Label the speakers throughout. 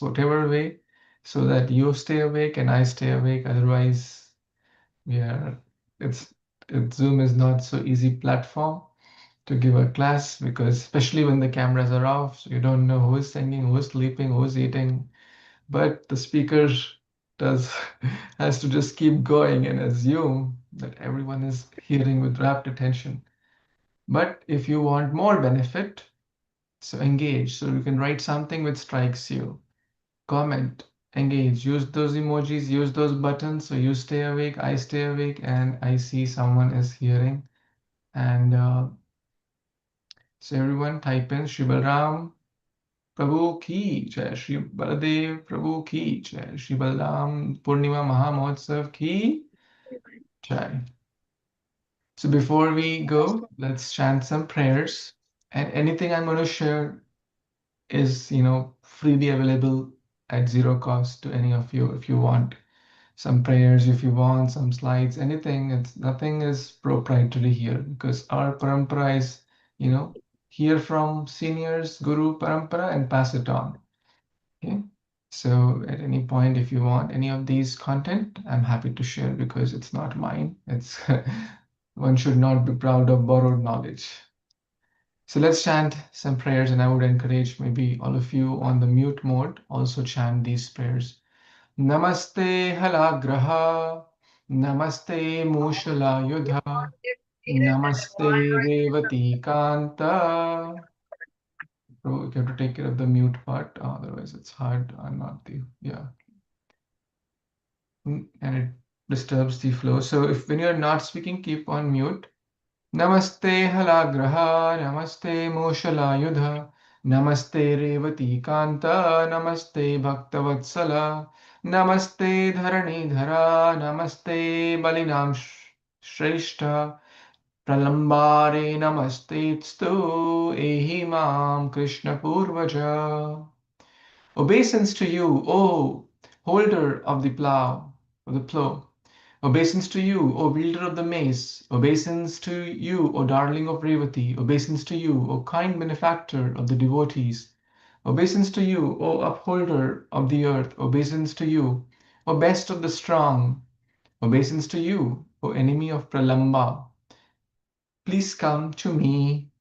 Speaker 1: whatever way, so that you stay awake and I stay awake. Otherwise, we are, it's, Zoom is not so easy platform to give a class, because especially when the cameras are off, so you don't know who is singing, who is sleeping, who is eating. But the speaker does has to just keep going and assume that everyone is hearing with rapt attention. But if you want more benefit, so engage. So you can write something which strikes you. Comment, engage, use those emojis, use those buttons. So you stay awake, I stay awake, and I see someone is hearing. And so everyone type in Shri Balram Prabhu ki jai, Shri Baladev Prabhu ki jai, Shri Balaram Purnima Mahamotsav ki jai. So before we go, let's chant some prayers. And anything I'm going to share is, freely available at zero cost to any of you. If you want some prayers, if you want some slides, anything, nothing is proprietary here, because our parampara is, hear from seniors, Guru Parampara, and pass it on. Okay. So at any point, if you want any of these content, I'm happy to share, because it's not mine. It's one should not be proud of borrowed knowledge. So let's chant some prayers, and I would encourage maybe all of you on the mute mode also chant these prayers. Namaste Halagraha, Namaste Mushala Yudha, Namaste Revati Kanta. So you have to take care of the mute part, otherwise it's hard. I'm not the, yeah. And it disturbs the flow. So if when you're not speaking, keep on mute. Namaste Halagraha, Namaste Moshalayudha, Namaste Revati Kanta, Namaste Bhaktavatsala, Namaste Dharanidhara, Namaste Balinam Shrestha, Pralambare Namaste Stu, Ehimam Krishna Purvaja. Obeisance to you, O holder of the plow, of the plow. Obeisance to you, O wielder of the mace. Obeisance to you, O darling of Revati. Obeisance to you, O kind benefactor of the devotees. Obeisance to you, O upholder of the earth. Obeisance to you, O best of the strong. Obeisance to you, O enemy of Pralamba. Please come to me,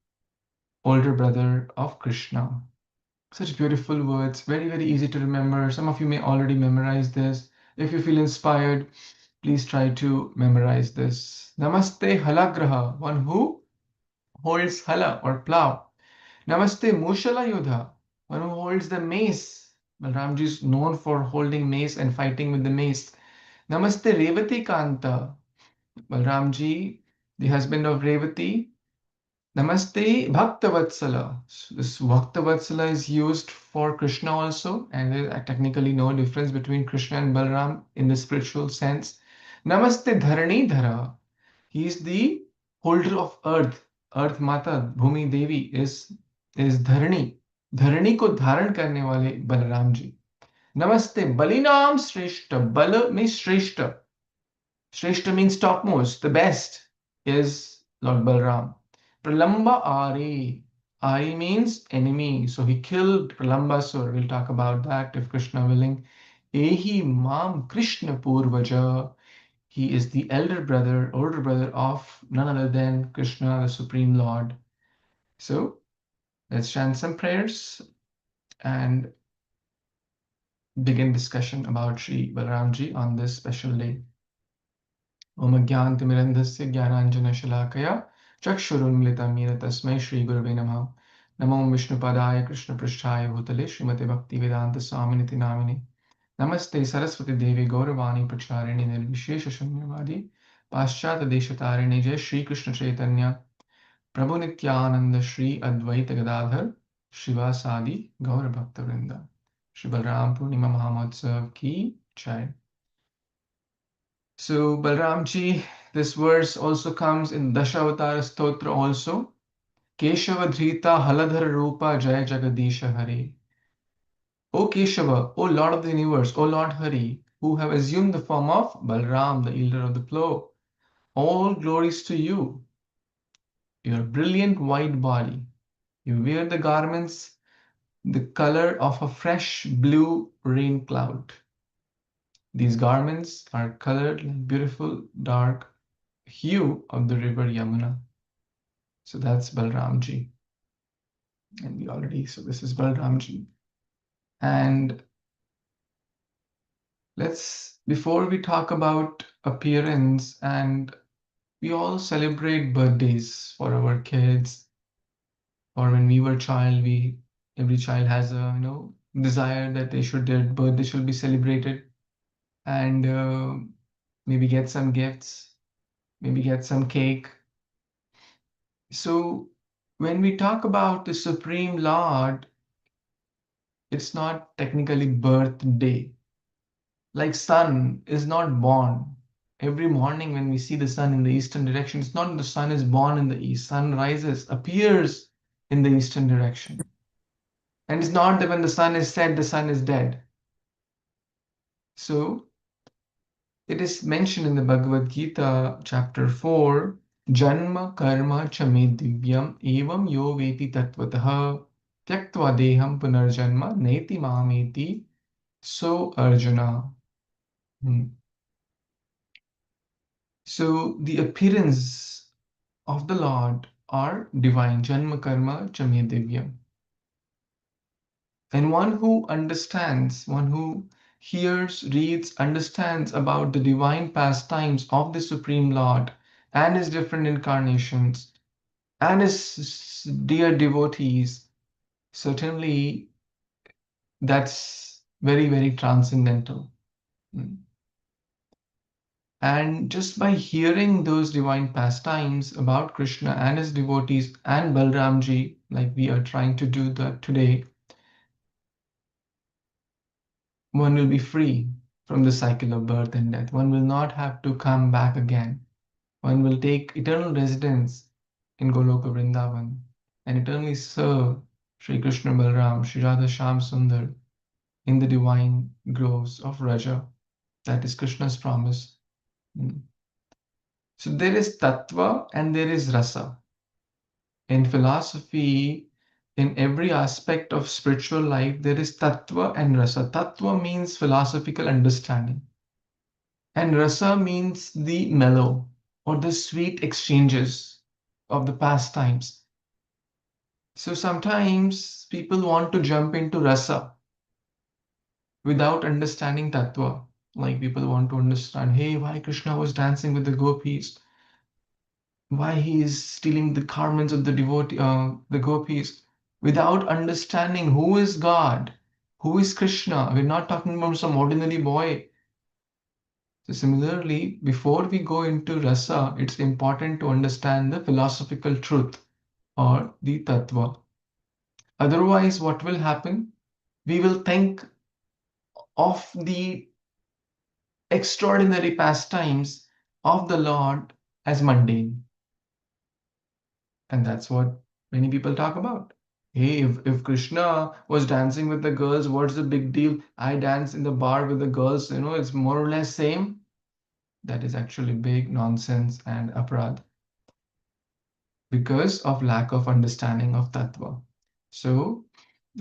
Speaker 1: older brother of Krishna. Such beautiful words, very, very easy to remember. Some of you may already memorize this. If you feel inspired, please try to memorize this. Namaste Halagraha, one who holds hala or plow. Namaste Mushala Yudha, one who holds the mace. Balramji is known for holding mace and fighting with the mace. Namaste Revati Kanta, Balramji, the husband of Revati. Namaste Bhaktavatsala. This Bhaktavatsala is used for Krishna also, and there is technically no difference between Krishna and Balaram in the spiritual sense. Namaste Dharani Dhara. He is the holder of earth. Earth Mata, Bhumi Devi is Dharani. Dharani को धारण करने वाले Balram ji. Namaste Balinam Shreshta. Bala means Shreshta. Shreshta means topmost. The best is Lord Balram. Pralamba Ari. Ari means enemy. So he killed Pralambasur. We'll talk about that if Krishna willing. Ehi Mam Krishna Purvaja. He is the elder brother, older brother of none other than Krishna, the Supreme Lord. So let's chant some prayers and begin discussion about Sri Balaramji on this special day. Om Ajnanatimirandhasya Jnananjanashalakaya Chakshurunmilitam Yena Tasmai Shri Gurave Namaha. Namo Vishnupadaya Krishna Pristhaya Bhutale Srimate Bhaktivedanta Swaminiti Namine. Namaste Saraswati Devi Gauravani Pracharini Nirvishesha Shunyavadi Paschata Deshatarine Jai Shri Krishna Chaitanya Prabhu Nityananda Shri Advaita Gadadhar Shivasadi Gaura Bhakta Vrinda. Shri Balaram Purnima Mahamotsav Ki Jai. So Balramji, this verse also comes in Dashavatara Stotra also. Keshava Dhrita Haladhara Rupa Jaya Jagadisha Hari. O Keshava, O Lord of the universe, O Lord Hari, who have assumed the form of Balram, the wielder of the plow. All glories to you. Your brilliant white body. You wear the garments the color of a fresh blue rain cloud. These garments are colored like beautiful dark hue of the river Yamuna. So that's Balramji. And so this is Balramji. And before we talk about appearance, and we all celebrate birthdays for our kids, or when we were child, every child has a desire that their birthday should be celebrated, and maybe get some gifts, maybe get some cake. So when we talk about the Supreme Lord, it's not technically birthday. Like sun is not born. Every morning when we see the sun in the eastern direction, it's not the sun is born in the east. Sun rises, appears in the eastern direction. And it's not that when the sun is set, the sun is dead. So it is mentioned in the Bhagavad Gita, chapter 4, Janma karma chame divyam evam yo veti tattvataha tyaktva deham punarjanma neti mameti. So Arjuna. So the appearance of the Lord are divine, Janma Karma Chame Divyam. And one who understands, one who hears, reads, understands about the divine pastimes of the Supreme Lord and his different incarnations and his dear devotees, certainly that's very, very transcendental. And just by hearing those divine pastimes about Krishna and his devotees and Balramji, like we are trying to do that today, one will be free from the cycle of birth and death. One will not have to come back again. One will take eternal residence in Goloka Vrindavan and eternally serve Sri Krishna Balram, Sri Radha Shyam Sundar in the divine groves of Raja. That is Krishna's promise. So there is Tattva and there is Rasa. In philosophy, in every aspect of spiritual life, there is Tattva and Rasa. Tattva means philosophical understanding, and Rasa means the mellow or the sweet exchanges of the past times. So sometimes people want to jump into Rasa without understanding Tattva. Like people want to understand, hey, why Krishna was dancing with the gopis, why he is stealing the garments of the gopis, without understanding who is God, who is Krishna. We're not talking about some ordinary boy. So similarly, before we go into rasa, it's important to understand the philosophical truth or the tattva. Otherwise, what will happen? We will think of the extraordinary pastimes of the Lord as mundane. And that's what many people talk about. Hey, if Krishna was dancing with the girls, what's the big deal? I dance in the bar with the girls, it's more or less same. That is actually big nonsense and aparadh because of lack of understanding of tattva. So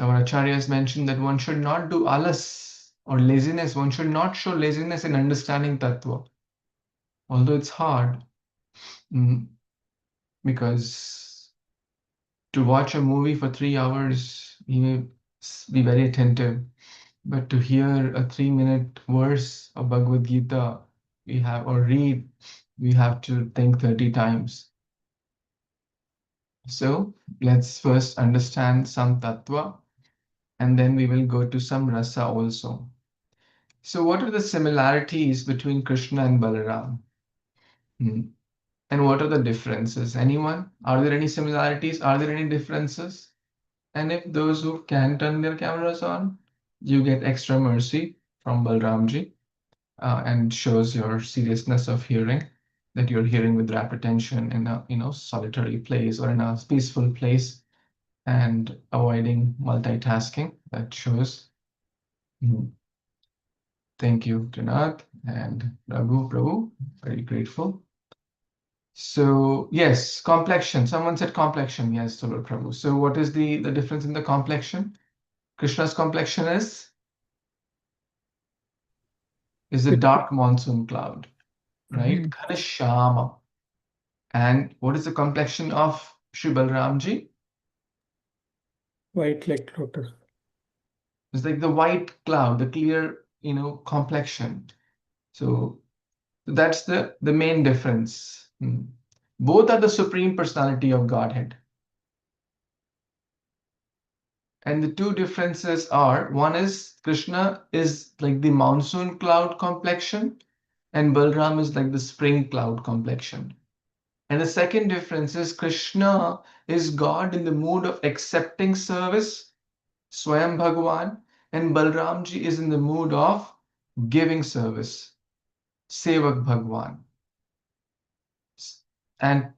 Speaker 1: our acharyas mentioned that one should not do alas or laziness. One should not show laziness in understanding tattva. Although it's hard, because to watch a movie for 3 hours, you may be very attentive. But to hear a 3-minute verse of Bhagavad Gita, we have to think 30 times. So let's first understand some tattva, and then we will go to some rasa also. So what are the similarities between Krishna and Balaram? And what are the differences? Anyone? Are there any similarities? Are there any differences? And if those who can turn their cameras on, you get extra mercy from Balramji, and shows your seriousness of hearing, that you're hearing with rapt attention in a solitary place or in a peaceful place and avoiding multitasking. That shows. Thank you, Trinath and Prabhu. Very grateful. So yes, complexion. Someone said complexion. Yes, Lord Prabhu. So what is the difference in the complexion? Krishna's complexion is a dark monsoon cloud, right? Ghanashyama. And what is the complexion of Sri Balramji?
Speaker 2: White like lotus.
Speaker 1: It's like the white cloud, the clear, complexion. So that's the main difference. Both are the supreme personality of Godhead. And the two differences are, one is Krishna is like the monsoon cloud complexion, and Balram is like the spring cloud complexion. And the second difference is Krishna is God in the mood of accepting service, Swayam Bhagavan, and Balramji is in the mood of giving service, Sevak Bhagavan. And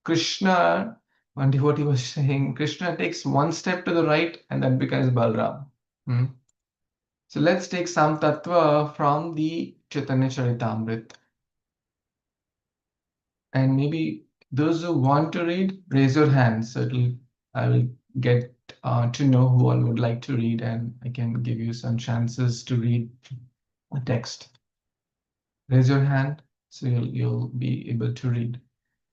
Speaker 1: Krishna, what he was saying, Krishna takes one step to the right and that becomes Balram. So let's take some tattva from the Chaitanya Charitamrita. And maybe those who want to read, raise your hands. So I will get to know who all would like to read, and I can give you some chances to read a text. Raise your hand, so you'll be able to read.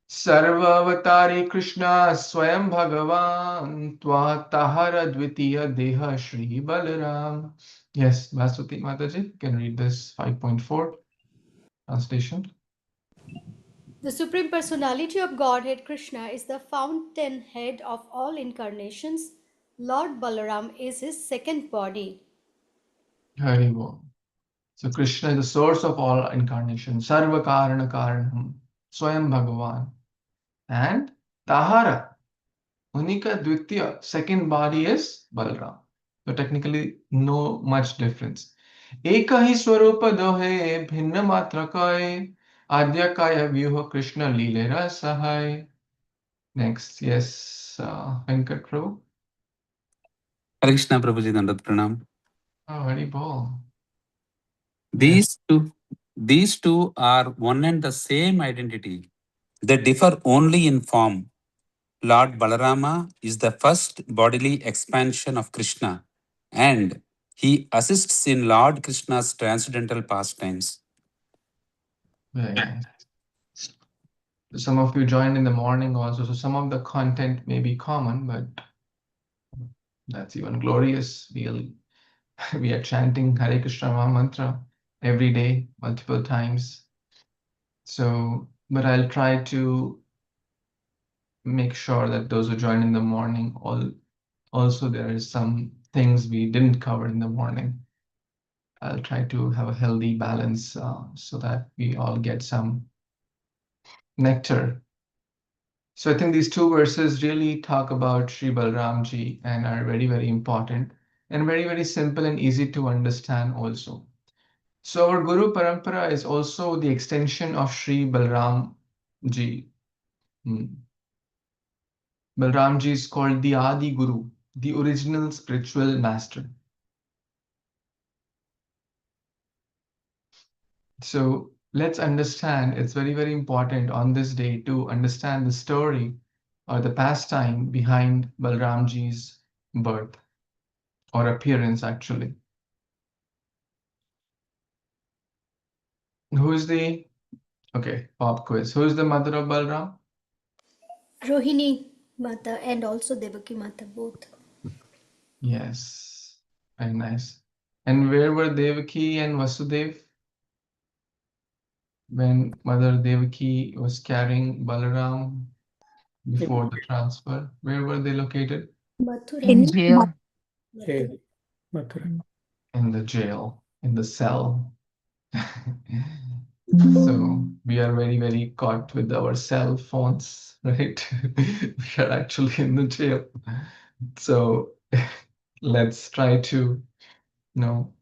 Speaker 1: Sarvavatari Krishna Swayam Bhagavan Twatahara Dvitiya Deha Shri Balaram. Yes, Vasuti Mataji, can read this 5.4 translation.
Speaker 3: The Supreme Personality of Godhead Krishna is the fountainhead of all incarnations. Lord Balaram is his second body.
Speaker 1: Hari Bol. So Krishna is the source of all incarnation, Sarva Karana Karanam, Swayam Bhagavan. And Tahara, Unika Dvitiya, second body is Balaram. So technically, no much difference. Eka hi swarupa dohe, bhinna matra kaya, adya kaya vyuha Krishna lilera sahai. Next, yes, Venkat Prabhu.
Speaker 4: Hare Krishna Prabhuji Dandat Pranam.
Speaker 1: Oh, Hari Bol.
Speaker 4: These two are one and the same identity. They differ only in form. Lord Balarama is the first bodily expansion of Krishna, and he assists in Lord Krishna's transcendental pastimes.
Speaker 1: Very nice. Some of you joined in the morning also, so some of the content may be common, but that's even glorious. We are chanting Hare Krishna Maha Mantra every day, multiple times. So, but I'll try to make sure that those who join in the morning, also there is some things we didn't cover in the morning. I'll try to have a healthy balance so that we all get some nectar. So I think these two verses really talk about Sri Balramji and are very, very important and very, very simple and easy to understand also. So our Guru Parampara is also the extension of Sri Balramji. Balramji is called the Adi Guru, the original spiritual master. So let's understand, it's very, very important on this day to understand the story or the pastime behind Balramji's birth or appearance actually. Okay, pop quiz. Who is the mother of Balram?
Speaker 3: Rohini Mata and also Devaki Mata both.
Speaker 1: Yes, very nice. And where were Devaki and Vasudev when Mother Devaki was carrying Balaram before the transfer? Where were they located?
Speaker 3: Mathura.
Speaker 5: In jail.
Speaker 2: Jail. Mathura.
Speaker 1: In the jail, in the cell. So we are very, very caught with our cell phones, right? We are actually in the jail. So let's try to, and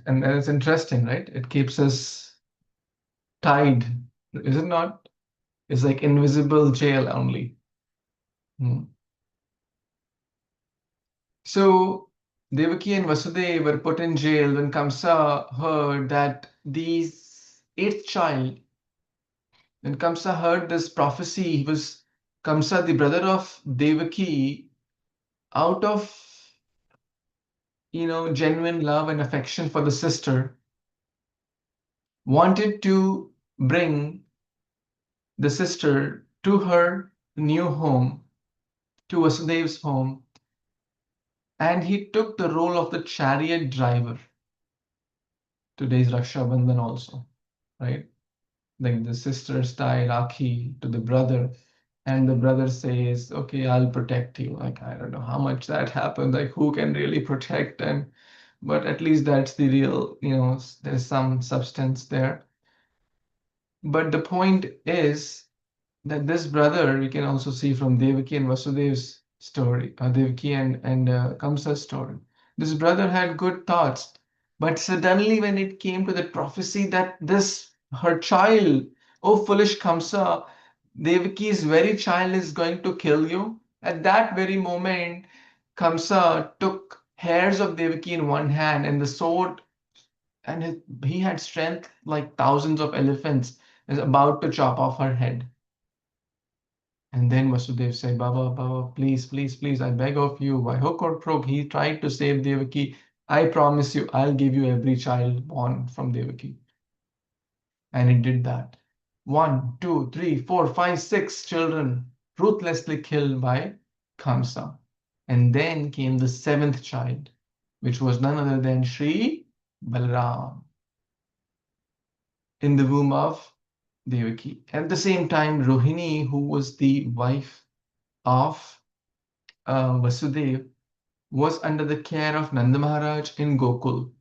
Speaker 1: it's interesting, right? It keeps us tied, is it not? It's like invisible jail only. So Devaki and Vasudeva were put in jail when Kamsa heard that these eighth child, when Kamsa heard this prophecy, he was Kamsa, the brother of Devaki, out of genuine love and affection for the sister, wanted to bring the sister to her new home, to Vasudev's home, and he took the role of the chariot driver. Today's Raksha Bandhan also, right? Like the sisters tie Rakhi to the brother, and the brother says, "Okay, I'll protect you." Like, I don't know how much that happens, like who can really protect them, but at least that's the real, there's some substance there. But the point is that this brother, we can also see from Devaki and Vasudev's story, Devaki and Kamsa's story. This brother had good thoughts, but suddenly when it came to the prophecy that this her child, oh foolish Kamsa, Devaki's very child is going to kill you. At that very moment, Kamsa took hairs of Devaki in one hand and the sword, and he had strength like thousands of elephants, is about to chop off her head. And then Vasudev said, "Baba, Baba, please, please, please, I beg of you, by hook or crook." He tried to save Devaki. "I promise you, I'll give you every child born from Devaki." And he did that. 1, 2, 3, 4, 5, 6 children ruthlessly killed by Kamsa. And then came the seventh child, which was none other than Sri Balaram in the womb of Devaki. At the same time, Rohini, who was the wife of Vasudev, was under the care of Nanda Maharaj in Gokul.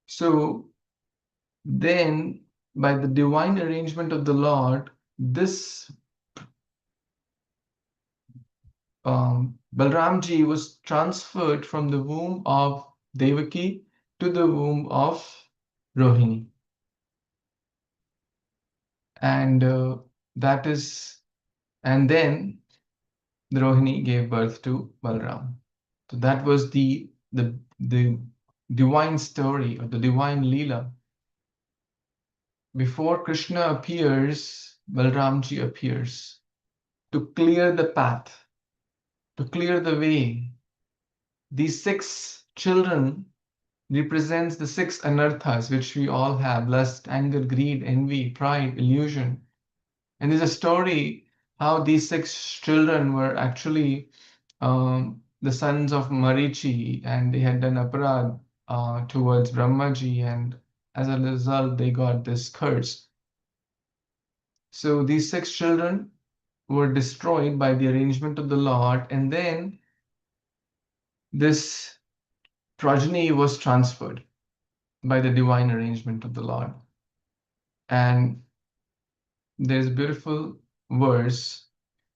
Speaker 1: So then, by the divine arrangement of the Lord, this Balramji was transferred from the womb of Devaki to the womb of Rohini. And that is, and then the Rohini gave birth to Balram. So that was the divine story or the divine Leela. Before Krishna appears, Balramji appears to clear the path, to clear the way. These 6 children represents the 6 anarthas which we all have: lust, anger, greed, envy, pride, illusion. And there's a story how these 6 children were actually the sons of Marichi, and they had done aparad towards Brahmaji, and as a result they got this curse. So these 6 children were destroyed by the arrangement of the Lord, and then this progeny was transferred by the divine arrangement of the Lord. And there's a beautiful verse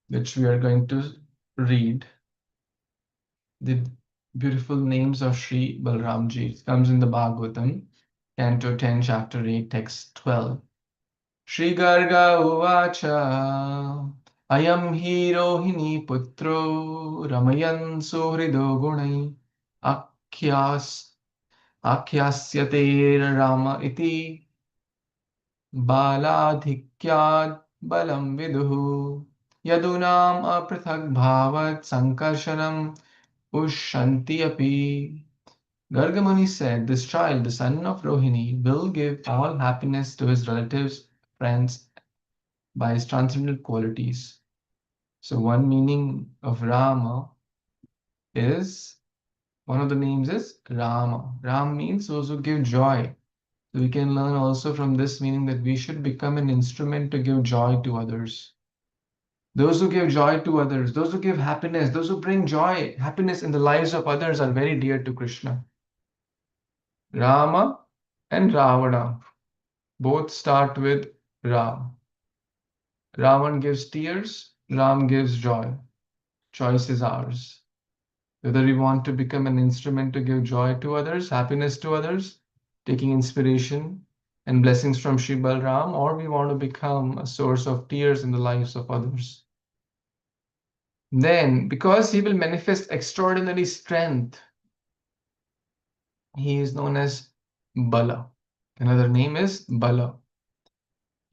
Speaker 1: which we are going to read. The beautiful names of Sri Balramji. It comes in the Bhagavatam, Canto 10, Chapter 8, Text 12. Shri Garga Uvacha Ayam hi Rohini Putro Ramayan Suhrido Gunai Akhyasyater Rama iti Baladhikyad Balam Viduhu Yadunam Aprithak Bhavat Sankarshanam Ushanti Api. Gargamuni said, "This child, the son of Rohini, will give all happiness to his relatives, friends, by his transcendental qualities." So one meaning of Rama is, one of the names is Rama. Ram means those who give joy. So we can learn also from this meaning that we should become an instrument to give joy to others. Those who give joy to others, those who give happiness, those who bring joy, happiness in the lives of others are very dear to Krishna. Rama and Ravana both start with Ram. Ravan gives tears, Ram gives joy. Choice is ours. Whether we want to become an instrument to give joy to others, happiness to others, taking inspiration and blessings from Sri Balram, or we want to become a source of tears in the lives of others. Then, because he will manifest extraordinary strength, he is known as Bala. Another name is Bala.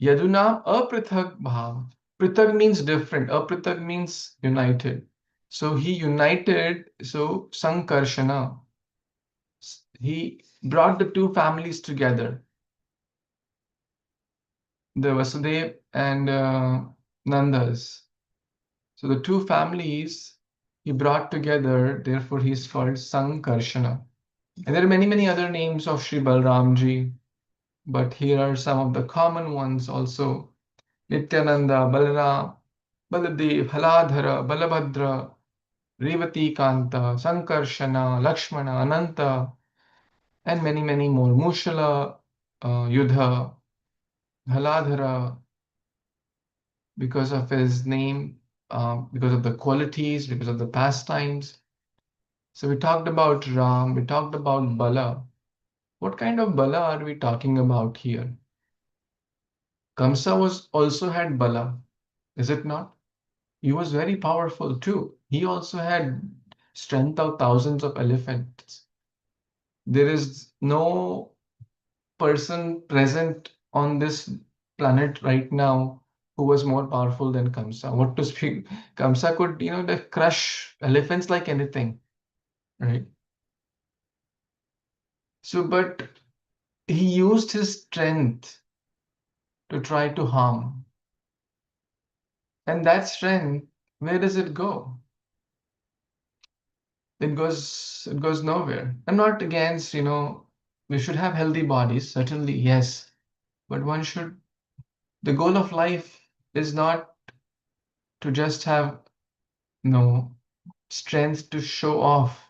Speaker 1: Yaduna aprithak bhav. Prithak means different. Aprithak means united. So he united, so Sankarshana. he brought the two families together, the Vasudev and Nandas. So the two families he brought together, therefore he is called Sankarshana. And there are many, many other names of Sri Balramji, but here are some of the common ones also. Nityananda, Balaram, Baladev, Haladhara, Balabhadra, Revati Kanta, Sankarshana, Lakshmana, Ananta, and many, many more. Mushala, Yudha, Haladhara, because of his name, because of the qualities, because of the pastimes. So we talked about Ram, we talked about Bala. What kind of Bala are we talking about here? Kamsa was also had Bala, is it not? He was very powerful too. He also had strength of thousands of elephants. There is no person present on this planet right now who was more powerful than Kamsa. What to speak? Kamsa could, crush elephants like anything, right? So, but he used his strength to try to harm. And that strength, where does it go? It goes nowhere. I'm not against, we should have healthy bodies, certainly, yes. But the goal of life is not to just have, strength to show off.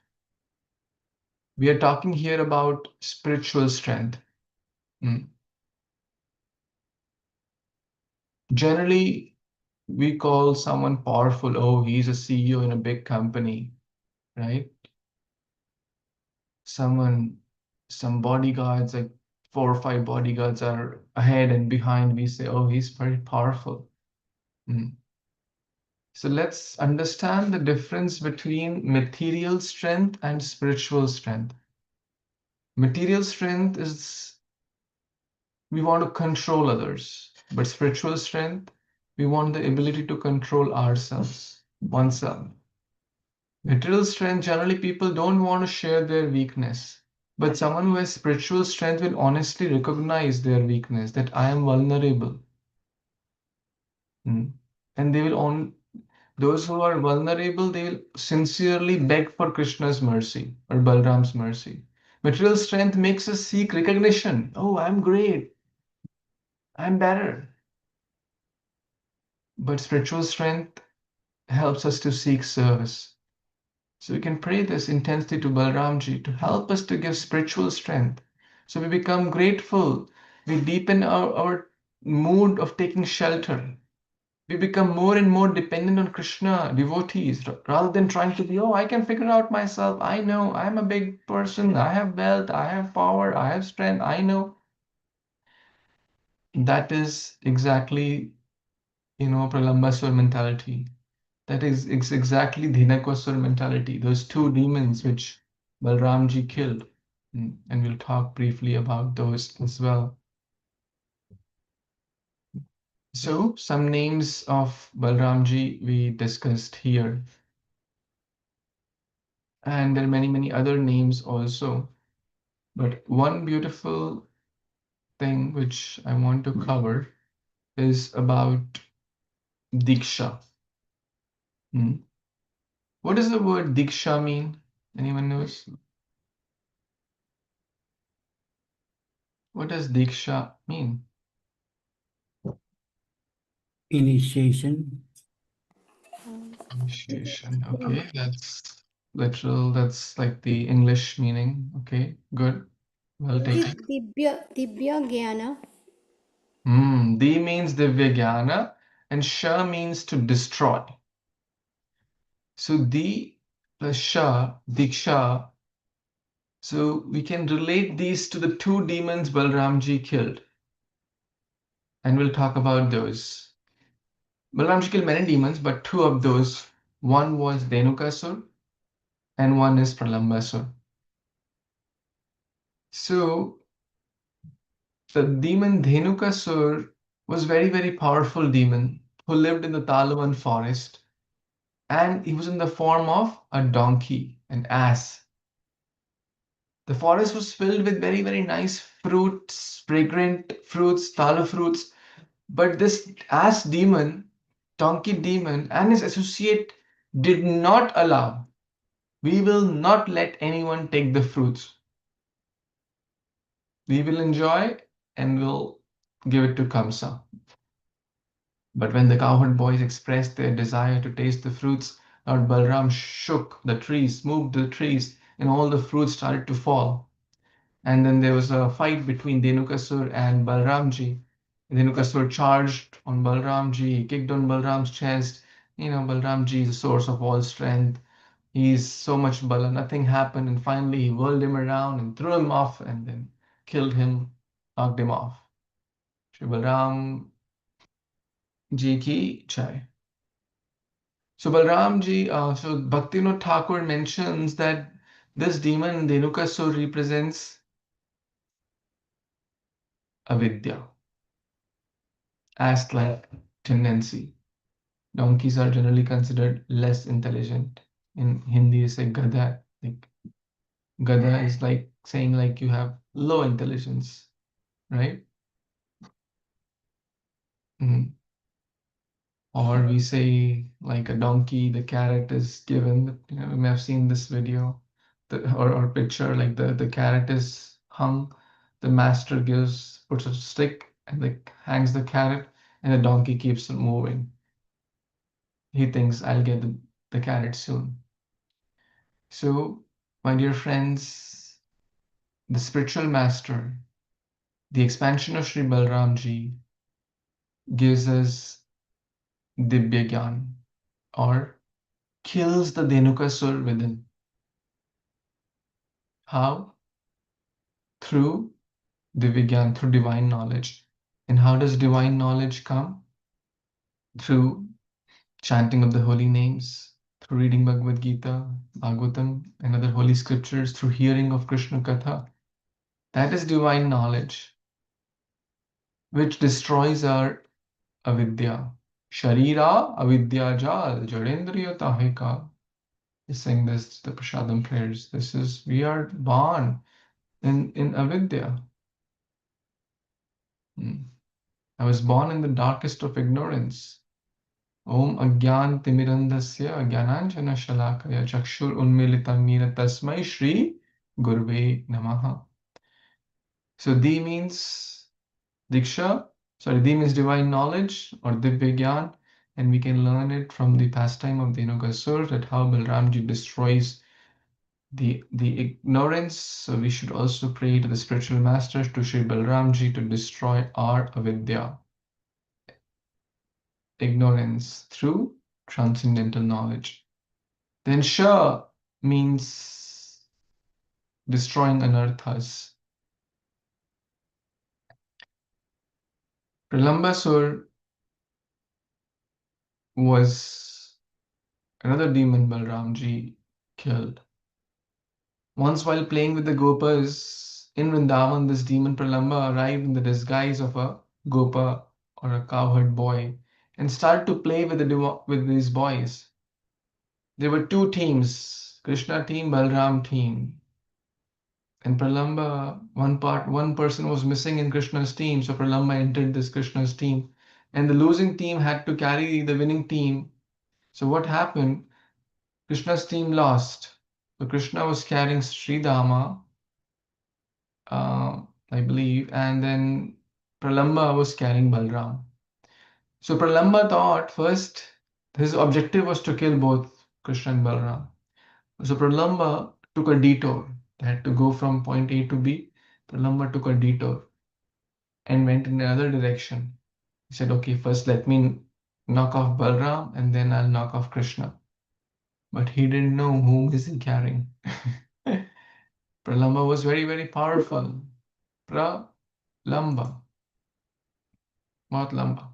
Speaker 1: We are talking here about spiritual strength. Mm. Generally, we call someone powerful. Oh, he's a CEO in a big company, right? Some bodyguards, like 4 or 5 bodyguards are ahead and behind. We say, oh, he's very powerful. Mm. So let's understand the difference between material strength and spiritual strength. Material strength is we want to control others, but spiritual strength, we want the ability to control ourselves, oneself. Material strength, generally, people don't want to share their weakness. But someone who has spiritual strength will honestly recognize their weakness, that I am vulnerable. Mm. And those who are vulnerable, they will sincerely beg for Krishna's mercy or Balram's mercy. Material strength makes us seek recognition. Oh, I'm great. I'm better. But spiritual strength helps us to seek service. So we can pray this intensely to Balramji to help us to give spiritual strength. So we become grateful. We deepen our mood of taking shelter. We become more and more dependent on Krishna devotees rather than trying to be, oh, I can figure out myself. I know I'm a big person. I have wealth. I have power. I have strength. I know. That is exactly, Pralambasur mentality. That is exactly Dhinakasur mentality. Those two demons which Balramji killed. And we'll talk briefly about those as well. So, some names of Balramji we discussed here. And there are many, many other names also. But one beautiful thing which I want to cover is about Diksha. What does the word Diksha mean? Anyone knows? What does Diksha mean?
Speaker 2: Initiation.
Speaker 1: Initiation. Okay, that's literal. That's like the English meaning. Okay, good. Well taken.
Speaker 3: Dibya Gyana.
Speaker 1: Di means Divya Jnana and Sha means to destroy. So Di plus Sha, Diksha. So we can relate these to the two demons Balramji killed. And we'll talk about those. Balramji killed many demons, but two of those, one was Dhenukasur and one is Pralambasur. So the demon Dhenukasur was very, very powerful demon who lived in the Talavan forest, and he was in the form of a donkey, an ass. The forest was filled with very, very nice fruits, fragrant fruits, tala fruits. But this ass demon, donkey demon, and his associate did not allow. We will not let anyone take the fruits. We will enjoy and we'll give it to Kamsa. But when the cowherd boys expressed their desire to taste the fruits, Lord Balram shook the trees, moved the trees, and all the fruits started to fall. And then there was a fight between Dhenukasur and Balramji. Dhenukasur charged on Balramji, kicked on Balram's chest. Balramji is the source of all strength. He's so much Bala, nothing happened. And finally, he whirled him around and threw him off and then killed him, knocked him off. Shri Balram Ji ki jai. So Balram Ji, so Bhaktivinoda Thakur mentions that this demon Dhenukasur represents avidya, ass-like tendency. Donkeys are generally considered less intelligent. In Hindi, you say gada. Like gada is like saying like you have low intelligence, right? Mm. Or we say like a donkey, the carrot is given. You may have seen this video, or picture like the carrot is hung. The master puts a stick and like hangs the carrot, and the donkey keeps moving. He thinks I'll get the carrot soon. So, my dear friends, the spiritual master, the expansion of Sri Balramji gives us Dibya Gyan, or kills the Dhenukasur within. How? Through Divya Gyan, through divine knowledge. And how does divine knowledge come? Through chanting of the holy names, through reading Bhagavad Gita, Bhagavatam, and other holy scriptures, through hearing of Krishna Katha. That is divine knowledge, which destroys our avidya. Sharira avidya jal, jadendriya tahika. We sing this, the Prasadam prayers. We are born in avidya. I was born in the darkest of ignorance. Om agyan timirandasya agyananjana shalakaya chakshur unmilitam mira tasmai shri gurve namaha. So D means diksha, D means divine knowledge or divya, and we can learn it from the pastime of Dhenukasur, that how Balramji destroys the ignorance. So we should also pray to the spiritual masters, to Sri Balramji, to destroy our avidya, ignorance, through transcendental knowledge. Then Sha means destroying anarthas. Pralambasur was another demon Balramji killed. Once while playing with the Gopas in Vrindavan, this demon Pralamba arrived in the disguise of a Gopa or a cowherd boy and started to play with these boys. There were two teams, Krishna team, Balram team. And Pralamba, one person was missing in Krishna's team, so Pralamba entered this Krishna's team. And the losing team had to carry the winning team. So what happened? Krishna's team lost. So Krishna was carrying Sridama, I believe, and then Pralamba was carrying Balram. So Pralamba thought first his objective was to kill both Krishna and Balram. So Pralamba took a detour. They had to go from point A to B. Pralamba took a detour and went in another direction. He said, okay, first let me knock off Balram and then I'll knock off Krishna. But he didn't know whom is he carrying. Pralamba was very, very powerful. Pralamba. Not Lamba.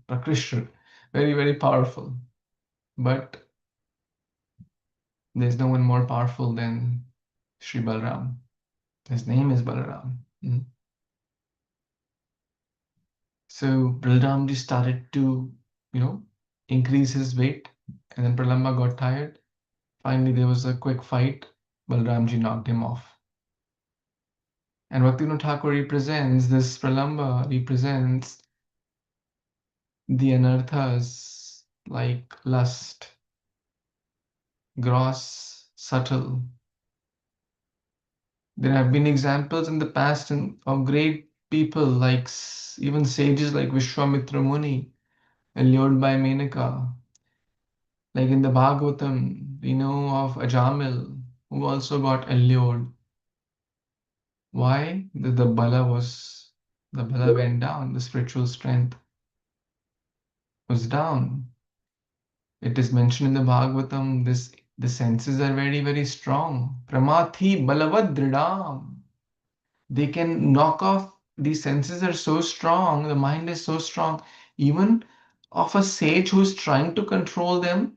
Speaker 1: Prakrishna. Very, very powerful. But there's no one more powerful than Sri Balaram. His name is Balaram. So Balaramji started to, increase his weight, and then Pralamba got tired. Finally, there was a quick fight. Balaramji knocked him off. And Bhaktivinoda Thakur represents, this pralamba represents the anarthas like lust, gross, subtle. There have been examples in the past of great people like even sages like Vishwamitra Muni, allured by Menaka. Like in the Bhagavatam, we know of Ajamil, who also got allured. Why? The bala went down, the spiritual strength was down. It is mentioned in the Bhagavatam, the senses are very, very strong. Pramathi balavadridam. They can knock off, these senses are so strong, the mind is so strong. Even of a sage who's trying to control them,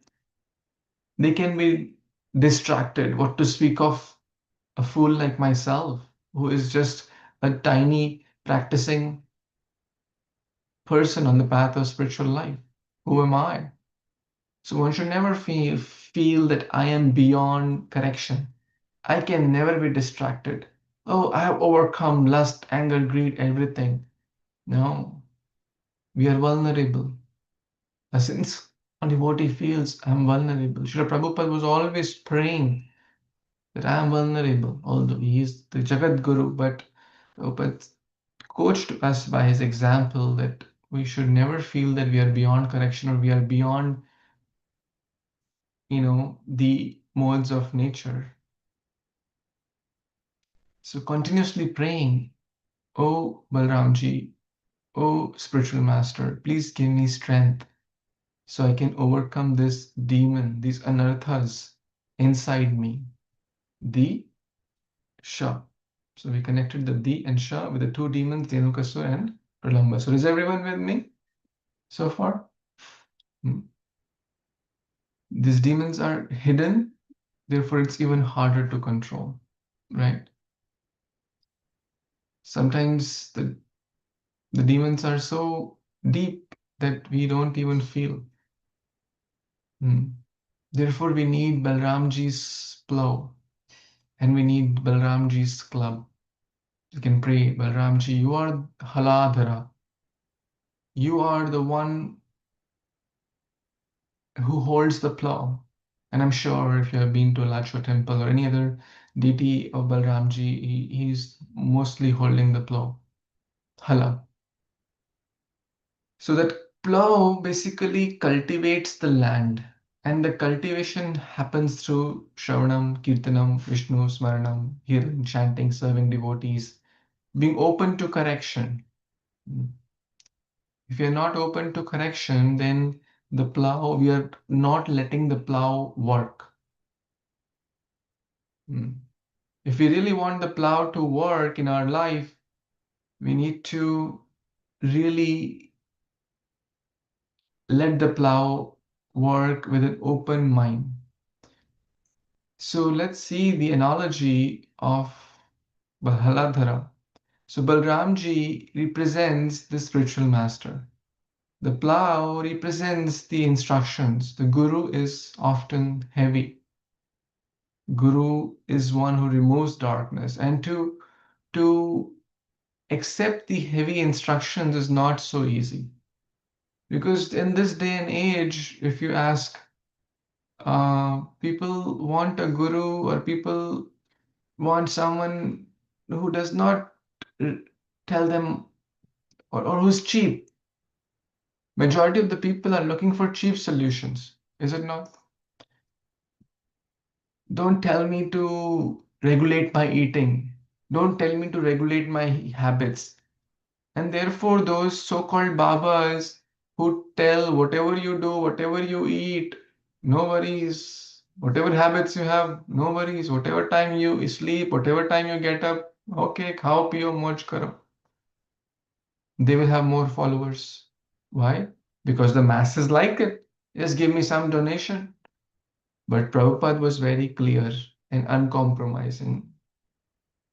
Speaker 1: they can be distracted. What to speak of a fool like myself, who is just a tiny practicing person on the path of spiritual life? Who am I? So one should never feel that I am beyond correction. I can never be distracted. Oh, I have overcome lust, anger, greed, everything. No, we are vulnerable. Since a devotee feels I'm vulnerable, Srila Prabhupada was always praying that I am vulnerable, although he is the Jagat Guru, but Prabhupada coached us by his example that we should never feel that we are beyond correction or we are beyond, the modes of nature. So continuously praying, oh Balramji, oh spiritual master, please give me strength so I can overcome this demon, these anarthas inside me. The Sha. So we connected the Di and Sha with the two demons, Dhenukasur and Pralamba. So is everyone with me so far? These demons are hidden, therefore it's even harder to control, right? Sometimes the demons are so deep that we don't even feel. Therefore, we need Balramji's plow and we need Balramji's club. You can pray, Balramji, you are Haladhara. You are the one who holds the plow. And I'm sure if you have been to a Lachwa temple or any other deity of Balramji, he's mostly holding the plow. Hala. So that plow basically cultivates the land. And the cultivation happens through Shravanam, Kirtanam, Vishnu, Smaranam, hearing, chanting, serving devotees, being open to correction. If you're not open to correction, then the plow, we are not letting the plow work. If we really want the plow to work in our life, we need to really let the plow work with an open mind. So let's see the analogy of Balhaladhara. So Balramji represents the spiritual master. The plow represents the instructions. The guru is often heavy. Guru is one who removes darkness. And to accept the heavy instructions is not so easy. Because in this day and age, if you ask, people want a guru or people want someone who does not tell them or who's cheap. Majority of the people are looking for cheap solutions, is it not? Don't tell me to regulate my eating. Don't tell me to regulate my habits. And therefore, those so-called Babas who tell whatever you do, whatever you eat, no worries. Whatever habits you have, no worries. Whatever time you sleep, whatever time you get up, okay, khao piyo, moj karo. They will have more followers. Why? Because the masses like it. Just give me some donation. But Prabhupada was very clear and uncompromising.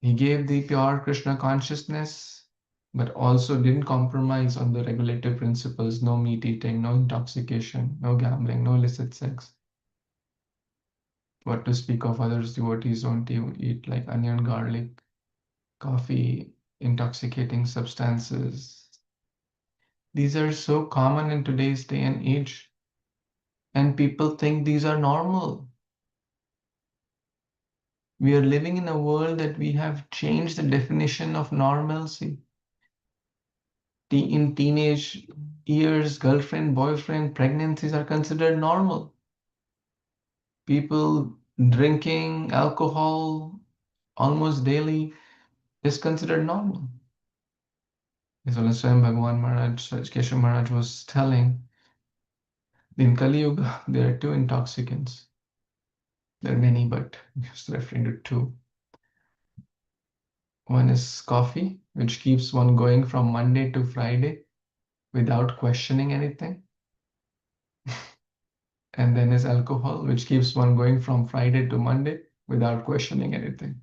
Speaker 1: He gave the pure Krishna consciousness, but also didn't compromise on the regulative principles, no meat eating, no intoxication, no gambling, no illicit sex. What to speak of others, devotees don't even eat like onion, garlic. coffee, intoxicating substances. These are so common in today's day and age, and people think these are normal. We are living in a world that we have changed the definition of normalcy. In teenage years, girlfriend, boyfriend, pregnancies are considered normal. People drinking alcohol almost daily is considered normal. As well as Swayam Bhagavan Maharaj, Keshav Maharaj was telling, in Kali Yuga, there are two intoxicants. There are many, but just referring to two. One is coffee, which keeps one going from Monday to Friday without questioning anything. And then is alcohol, which keeps one going from Friday to Monday without questioning anything.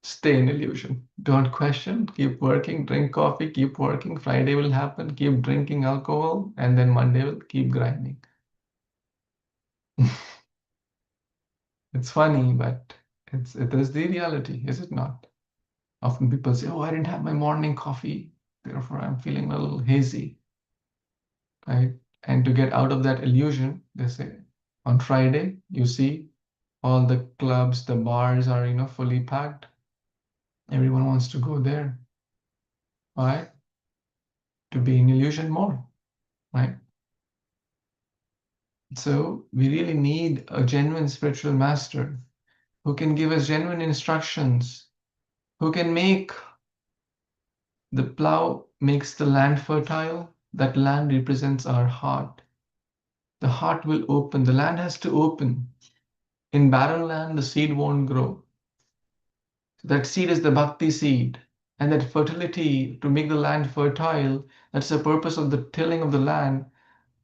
Speaker 1: Stay in illusion. Don't question. Keep working. Drink coffee. Keep working. Friday will happen. Keep drinking alcohol. And then Monday will keep grinding. It's funny, but it is the reality, is it not? Often people say, oh, I didn't have my morning coffee, therefore I'm feeling a little hazy, right? And to get out of that illusion, they say, on Friday, you see all the clubs, the bars are, fully packed. Everyone wants to go there. Why? To be in illusion more, right? So we really need a genuine spiritual master who can give us genuine instructions, who can make the plow makes the land fertile. That land represents our heart. The heart will open. The land has to open. In barren land, the seed won't grow. So that seed is the bhakti seed. And that fertility, to make the land fertile, that's the purpose of the tilling of the land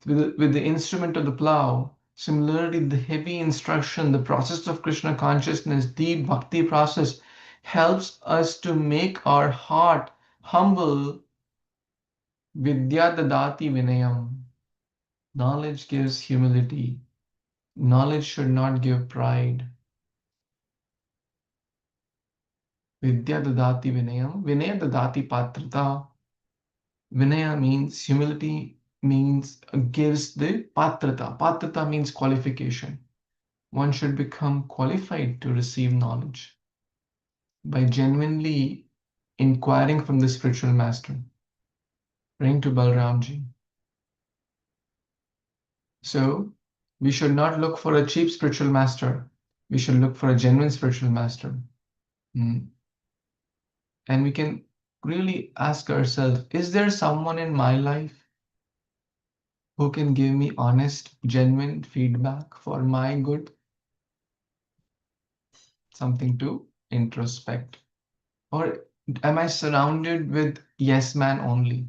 Speaker 1: with the instrument of the plow. Similarly, the heavy instruction, the process of Krishna consciousness, deep bhakti process, helps us to make our heart humble. Vidya dadati vinayam. Knowledge gives humility. Knowledge should not give pride. Vidya dadati vinayam. Vinaya dadati patrata. Vinaya means humility, means gives the patrata. Patrata means qualification. One should become qualified to receive knowledge by genuinely inquiring from the spiritual master. Praying to Balaramji. So we should not look for a cheap spiritual master. We should look for a genuine spiritual master. And we can really ask ourselves, is there someone in my life who can give me honest, genuine feedback for my good? Something to introspect. Or am I surrounded with yes man only,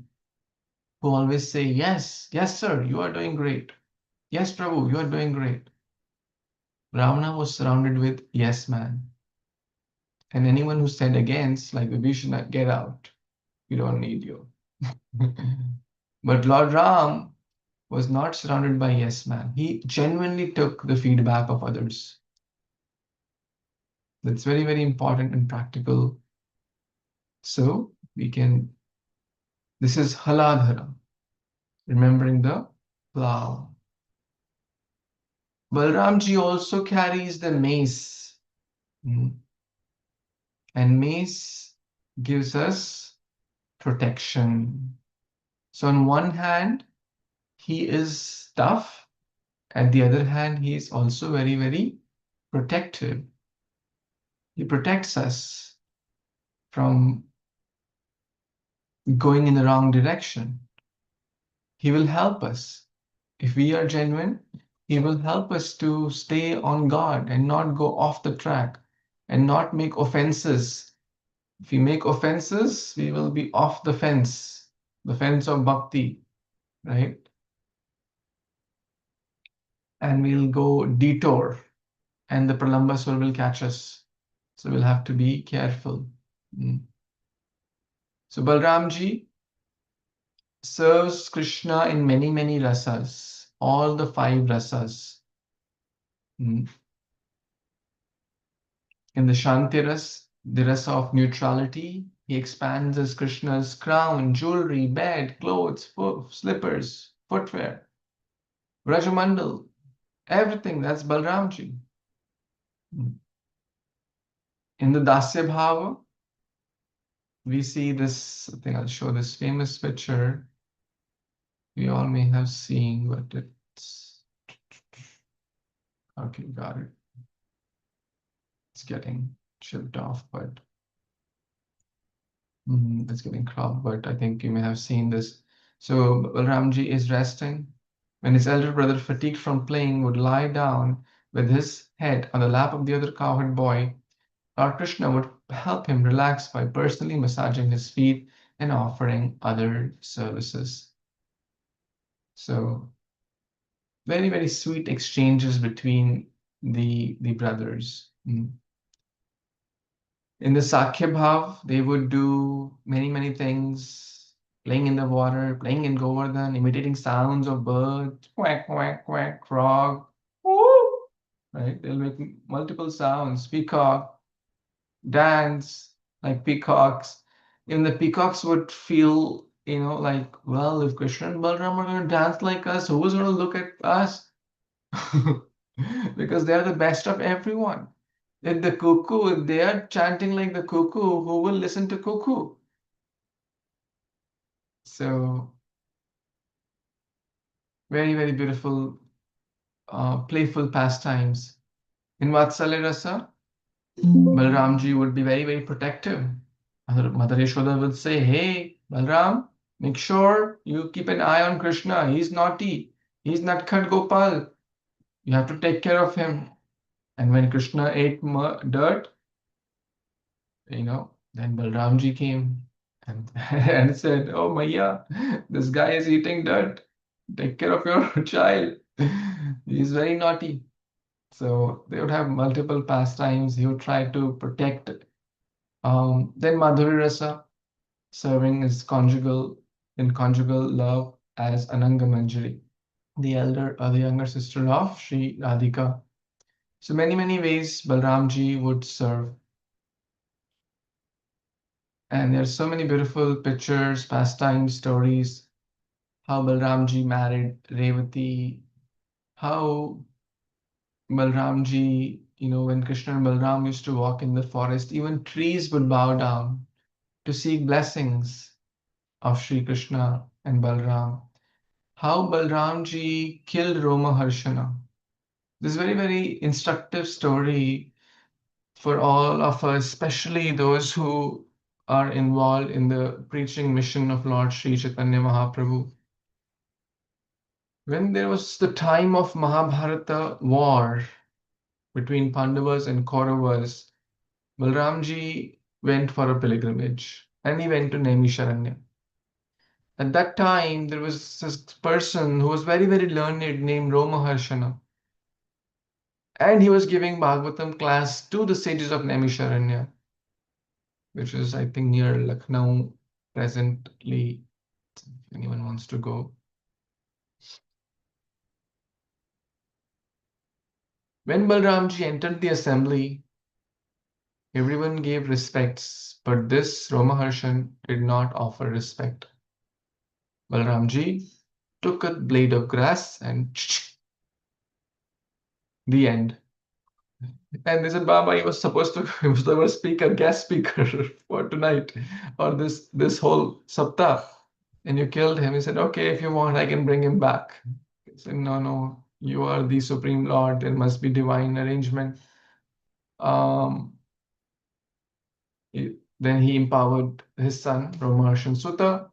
Speaker 1: who always say, yes, yes, sir, you are doing great. Yes, Prabhu, you are doing great. Ravana was surrounded with yes man. And anyone who said against, like Vibhishana, get out. We don't need you. But Lord Ram was not surrounded by yes man. He genuinely took the feedback of others. That's very, very important and practical. So this is haladhara, remembering the plow. Balramji also carries the mace. And mace gives us protection. So on one hand, he is tough. At the other hand, he is also very, very protective. He protects us from going in the wrong direction. He will help us. If we are genuine, he will help us to stay on guard and not go off the track and not make offenses. If we make offenses, we will be off the fence of bhakti, right? And we'll go detour and the Pralambasur will catch us. So we'll have to be careful. So Balramji serves Krishna in many, many rasas, all the 5 rasas. In the Shanti ras, the rasa of neutrality. He expands as Krishna's crown, jewelry, bed, clothes, slippers, footwear, Rajamandal, everything. That's Balramji. In the Dasya Bhava, we see this. I think I'll show this famous picture. We all may have seen, but it's okay. Got it. It's getting chipped off, but it's getting cropped. But I think you may have seen this. So Balramji is resting when his elder brother, fatigued from playing, would lie down with his head on the lap of the other cowherd boy. Lord Krishna would help him relax by personally massaging his feet and offering other services. So very, very sweet exchanges between the brothers. In the Sakya Bhav, they would do many, many things, playing in the water, playing in Govardhan, imitating sounds of birds, quack, quack, quack, frog, woo, right? They'll make multiple sounds, peacock, dance like peacocks. Even the peacocks would feel, like, well, if Krishna and Balaram are going to dance like us, who's going to look at us? Because they are the best of everyone. If the cuckoo, if they are chanting like the cuckoo, who will listen to cuckoo? So very, very beautiful, playful pastimes. In Vatsalya Rasa, Balramji would be very, very protective. Mother Yashoda would say, hey, Balram, make sure you keep an eye on Krishna. He's naughty. He's Natkhat Gopal. You have to take care of him. And when Krishna ate dirt, then Balramji came and, and said, oh, Maya, this guy is eating dirt. Take care of your child. He's very naughty. So they would have multiple pastimes. He would try to protect. Then Madhuri Rasa, serving his conjugal love as Ananga Manjari, the younger sister of Sri Radhika. So many, many ways Balramji would serve. And there's so many beautiful pictures, pastime stories, how Balramji married Revati, how Balramji, when Krishna and Balram used to walk in the forest, even trees would bow down to seek blessings of Sri Krishna and Balram. How Balramji killed Romaharshana. This is very, very instructive story for all of us, especially those who are involved in the preaching mission of Lord Sri Chaitanya Mahaprabhu. When there was the time of Mahabharata war between Pandavas and Kauravas, Balramji went for a pilgrimage and he went to Naimisharanya. At that time, there was this person who was very, very learned named Romaharshana. And he was giving Bhagavatam class to the sages of Naimisharanya, which is, I think, near Lucknow presently, if anyone wants to go. When Balramji entered the assembly, everyone gave respects, but this Romaharshan did not offer respect. Balramji took a blade of grass and the end. And they said, Baba, he was supposed to, he was our speaker, guest speaker for tonight or this whole saptah. And you killed him. He said, okay, if you want, I can bring him back. He said, no, you are the Supreme Lord. There must be divine arrangement. Then he empowered his son, Romaharshan Sutta,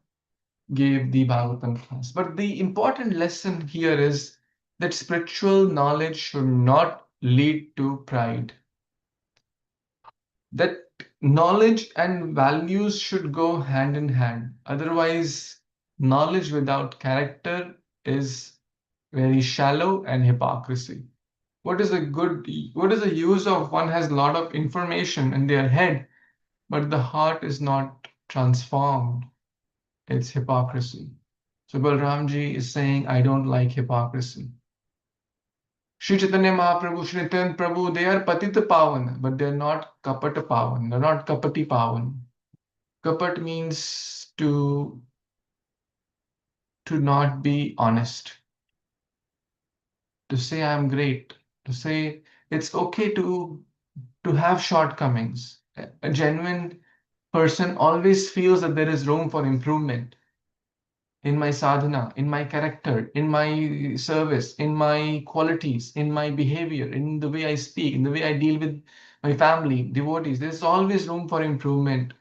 Speaker 1: gave the Bhagavatam class. But the important lesson here is that spiritual knowledge should not lead to pride. That knowledge and values should go hand in hand. Otherwise, knowledge without character is very shallow and hypocrisy. What is the use of one has a lot of information in their head, but the heart is not transformed? It's hypocrisy. So Balramji is saying, I don't like hypocrisy. Shri Chaitanya Mahaprabhu, Shri Nityananda Prabhu, they are Patita Pavan, but they're not Kapata Pavan. They're not Kapati Pavan. Kapat means to not be honest, to say I'm great, to say it's okay to have shortcomings. A genuine person always feels that there is room for improvement in my sadhana, in my character, in my service, in my qualities, in my behavior, in the way I speak, in the way I deal with my family, devotees. There's always room for improvement.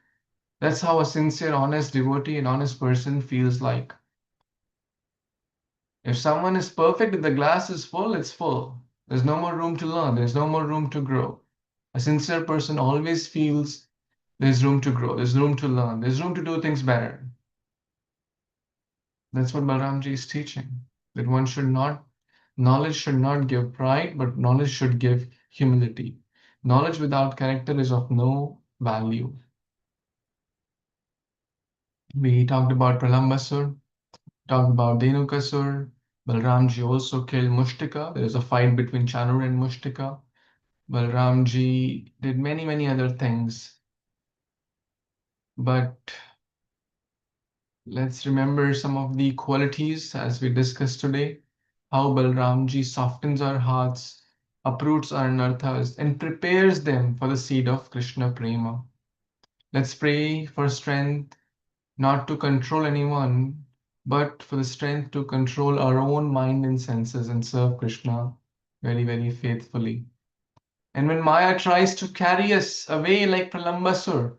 Speaker 1: That's how a sincere, honest devotee, an honest person feels like. If someone is perfect, if the glass is full, it's full. There's no more room to learn, there's no more room to grow. A sincere person always feels there's room to grow, there's room to learn, there's room to do things better. That's what Balaramji is teaching. That one should not, knowledge should not give pride, but knowledge should give humility. Knowledge without character is of no value. We talked about Pralambasur, talked about Dhenukasur. Balaramji also killed Mushtika. There is a fight between Chanur and Mushtika. Balaramji did many, many other things. But let's remember some of the qualities as we discussed today. How Balaramji softens our hearts, uproots our anarthas, and prepares them for the seed of Krishna Prema. Let's pray for strength not to control anyone, but for the strength to control our own mind and senses and serve Krishna very, very faithfully. And when Maya tries to carry us away like Pralambasur,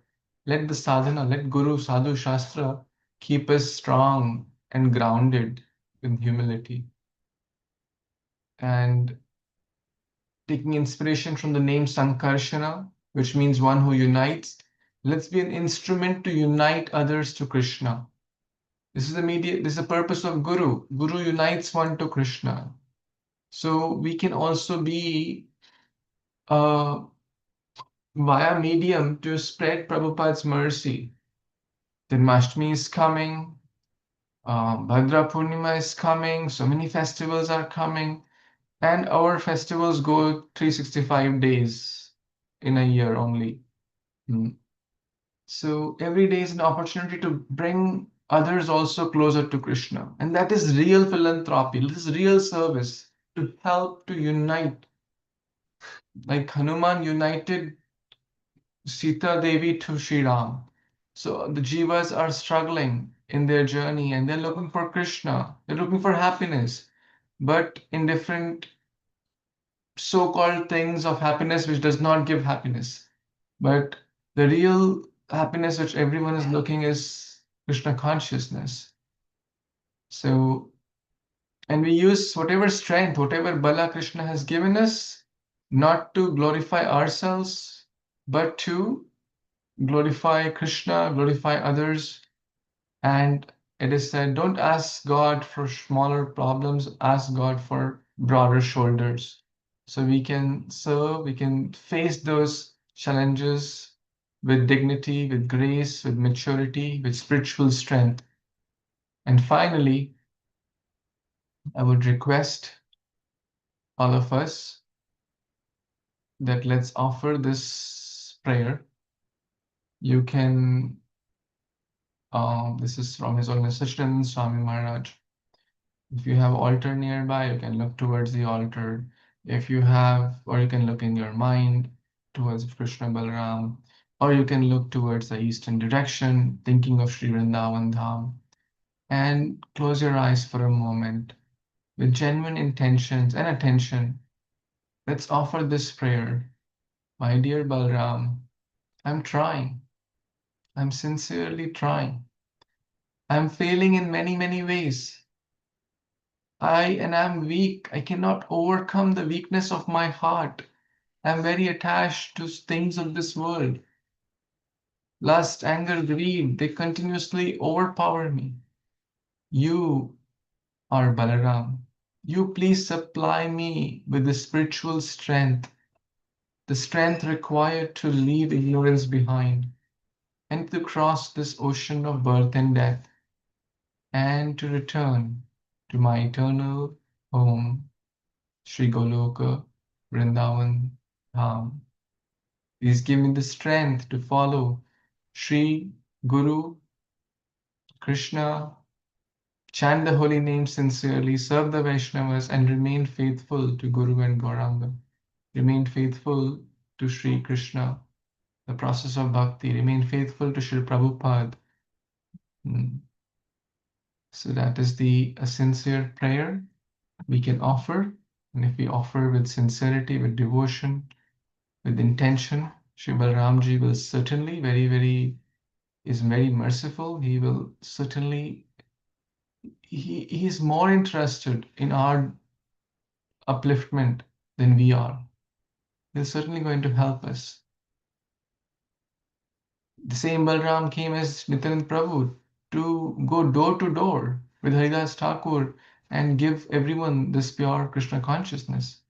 Speaker 1: let the sadhana, let Guru, Sadhu, Shastra keep us strong and grounded in humility. And taking inspiration from the name Sankarshana, which means one who unites, let's be an instrument to unite others to Krishna. This is the purpose of Guru. Guru unites one to Krishna. So we can also be via medium to spread Prabhupada's mercy. Janmashtami is coming, Bhadra Purnima is coming, so many festivals are coming, and our festivals go 365 days in a year only. So every day is an opportunity to bring others also closer to Krishna. And that is real philanthropy, this is real service to help to unite. Like Hanuman united Sita Devi to Sri Ram. So the jivas are struggling in their journey and they're looking for Krishna, they're looking for happiness, but in different so-called things of happiness which does not give happiness. But the real happiness which everyone is looking is Krishna consciousness. So, and we use whatever strength, whatever bala Krishna has given us, not to glorify ourselves, but to glorify Krishna, glorify others. And it is said, don't ask God for smaller problems, ask God for broader shoulders. So we can serve, we can face those challenges with dignity, with grace, with maturity, with spiritual strength. And finally, I would request all of us that let's offer this prayer. You can, this is from His Holiness Sachinanda Swami Maharaj. If you have altar nearby, you can look towards the altar. If you have, or you can look in your mind towards Krishna Balaram, or you can look towards the eastern direction, thinking of Sri Vrindavan Dham, and close your eyes for a moment with genuine intentions and attention. Let's offer this prayer. My dear Balaram, I'm trying. I'm sincerely trying. I'm failing in many, many ways. I'm weak. I cannot overcome the weakness of my heart. I'm very attached to things of this world. Lust, anger, greed, they continuously overpower me. You are Balaram. You please supply me with the spiritual strength, the strength required to leave ignorance behind and to cross this ocean of birth and death and to return to my eternal home, Sri Goloka, Vrindavan, Dham. Please give me the strength to follow Sri Guru Krishna, chant the holy name sincerely, serve the Vaishnavas, and remain faithful to Guru and Gauranga. Remain faithful to Sri Krishna, the process of bhakti. Remain faithful to Sri Prabhupada. So that is a sincere prayer we can offer. And if we offer with sincerity, with devotion, with intention, Sri Balaramji will certainly is very merciful. He will certainly, he is more interested in our upliftment than we are. He's certainly going to help us. The same Balram came as Nityanand Prabhu to go door to door with Haridas Thakur and give everyone this pure Krishna consciousness.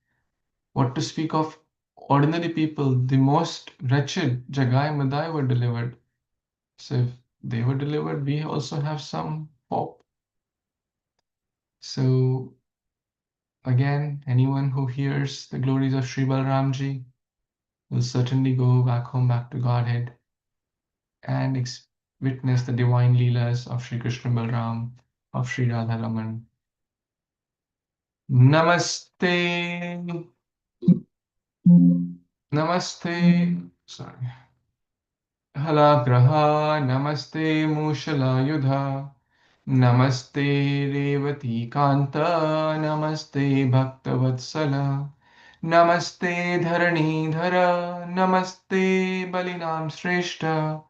Speaker 1: What to speak of ordinary people, the most wretched, Jagai Madai were delivered. So if they were delivered, we also have some hope. So again, anyone who hears the glories of Sri Balramji will certainly go back home, back to Godhead, and witness the divine Leelas of Sri Krishna Balram, of Sri Radharaman. Namaste. Namaste. Sorry. Halagraha. Namaste Mushalayudha. Namaste Revati Kanta. Namaste Bhaktavatsala. Namaste Dharanidhara. Namaste Balinam Shrestha.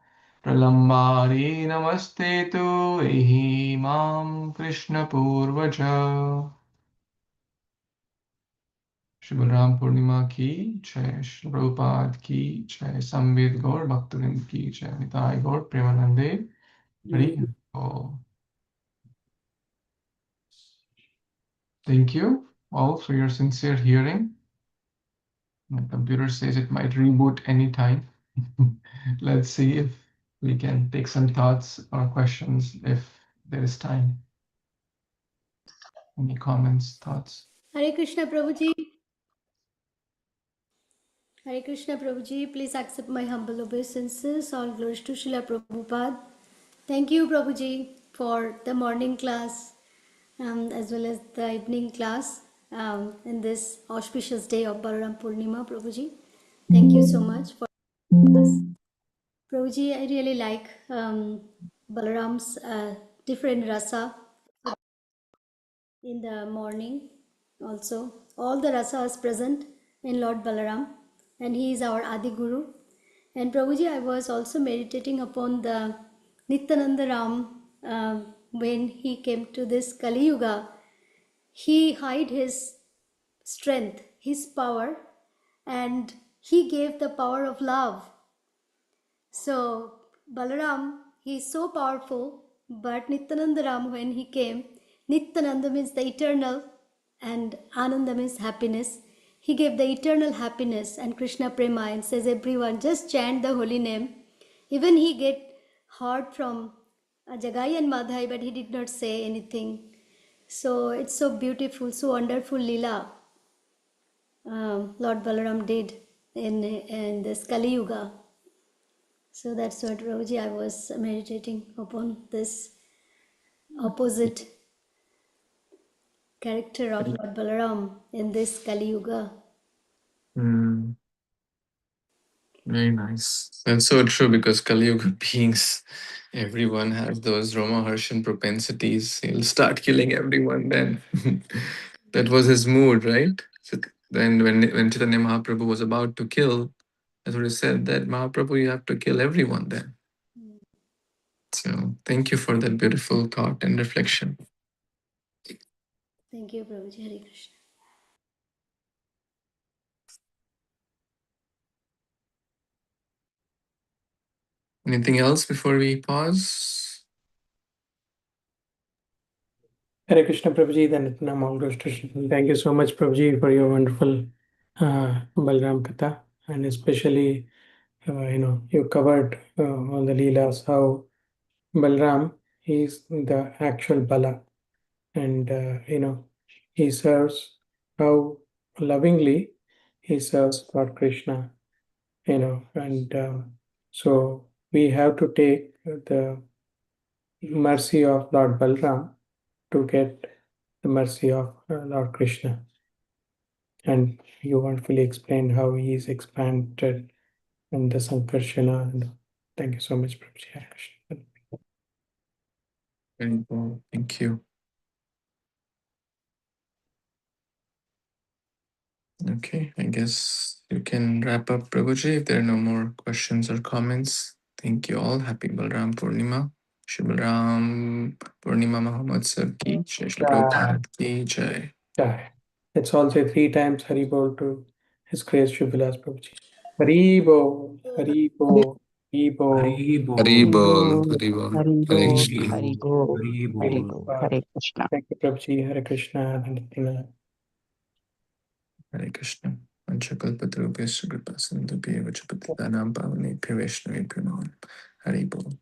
Speaker 1: Pralambari Namaste Tu Ehi Mam Krishna Purvaja. Shri Balaram Purnima ki jai, Shri Prabhupada ki jai, Samved Gaur Bhaktivinoda ki jai, Nitai Gaur Premanande Hari Bol. Thank you all for your sincere hearing. My computer says it might reboot anytime. Let's see if we can take some thoughts or questions if there is time. Any comments, thoughts?
Speaker 3: Hare Krishna Prabhuji. Hare Krishna Prabhuji, please accept my humble obeisances. All glories to Srila Prabhupada. Thank you Prabhuji for the morning class as well as the evening class in this auspicious day of Balaram Purnima Prabhuji. Thank you so much for us. Prabhuji, I really like Balaram's different rasa in the morning also. All the rasa is present in Lord Balaram and he is our Adi Guru. And Prabhuji, I was also meditating upon the Nityananda Ram when he came to this Kali Yuga. He hid his strength, his power, and he gave the power of love. So Balaram, he is so powerful, but Nityananda Ram, when he came, Nityananda means the eternal and Ananda means happiness. He gave the eternal happiness and Krishna Prema and says everyone just chant the holy name. Even he get heard from Jagai and Madhai, but he did not say anything. So it's so beautiful, so wonderful Leela Lord Balaram did in this Kali Yuga. So that's what Prabhuji, I was meditating upon this opposite character of Lord Balaram in this Kali Yuga.
Speaker 1: Very nice. That's so true because Kali Yuga beings, everyone has those Roma-Harshan propensities. He'll start killing everyone then. That was his mood, right? So then when Chaitanya Mahaprabhu was about to kill, that's what he said, that Mahaprabhu, you have to kill everyone then. So thank you for that beautiful thought and reflection.
Speaker 3: Thank you, Prabhuji. Hare Krishna.
Speaker 1: Anything else before we pause?
Speaker 2: Hare Krishna Prabhuji, then Nam all goes to Shri. Thank you so much, Prabhuji, for your wonderful Balram Katha, and especially you covered all the Leelas, how Balram is the actual Bala, and he serves how lovingly he serves Lord Krishna, and so we have to take the mercy of Lord Balram to get the mercy of Lord Krishna. And you wonderfully explained how he is expanded in the Sankarshana. And thank you so much, Prabhuji. Hare Krishna.
Speaker 1: Very cool. Thank you. Okay, I guess you can wrap up, Prabhuji, if there are no more questions or comments. Thank you all. Happy Balaram Purnima. Shri Balaram Purnima Mahotsav ki Jai. Shri Prabhupada ki Jai.
Speaker 2: Jai. Let's all say 3 times Hari Bol to His Grace Shubhalas Prabhuji. Hari Bol, Hari Bol, Hari Bol.
Speaker 4: Hari Bol.
Speaker 1: Hari Bol. Hari Bol.
Speaker 5: Hari
Speaker 1: Hare
Speaker 5: Bol,
Speaker 1: Krishna.
Speaker 5: Hari Bol,
Speaker 4: Hari
Speaker 5: Hari
Speaker 4: Bol.
Speaker 5: Bol, Hare Krishna.
Speaker 2: Thank you, Prabhuji. Hare Krishna. Hare
Speaker 1: Hare Krishna. Panchakalpatarubhyasya kripa sindhubhya vacha patitanam pavanebhyo vaishnavebhyo namo. Hari Bol.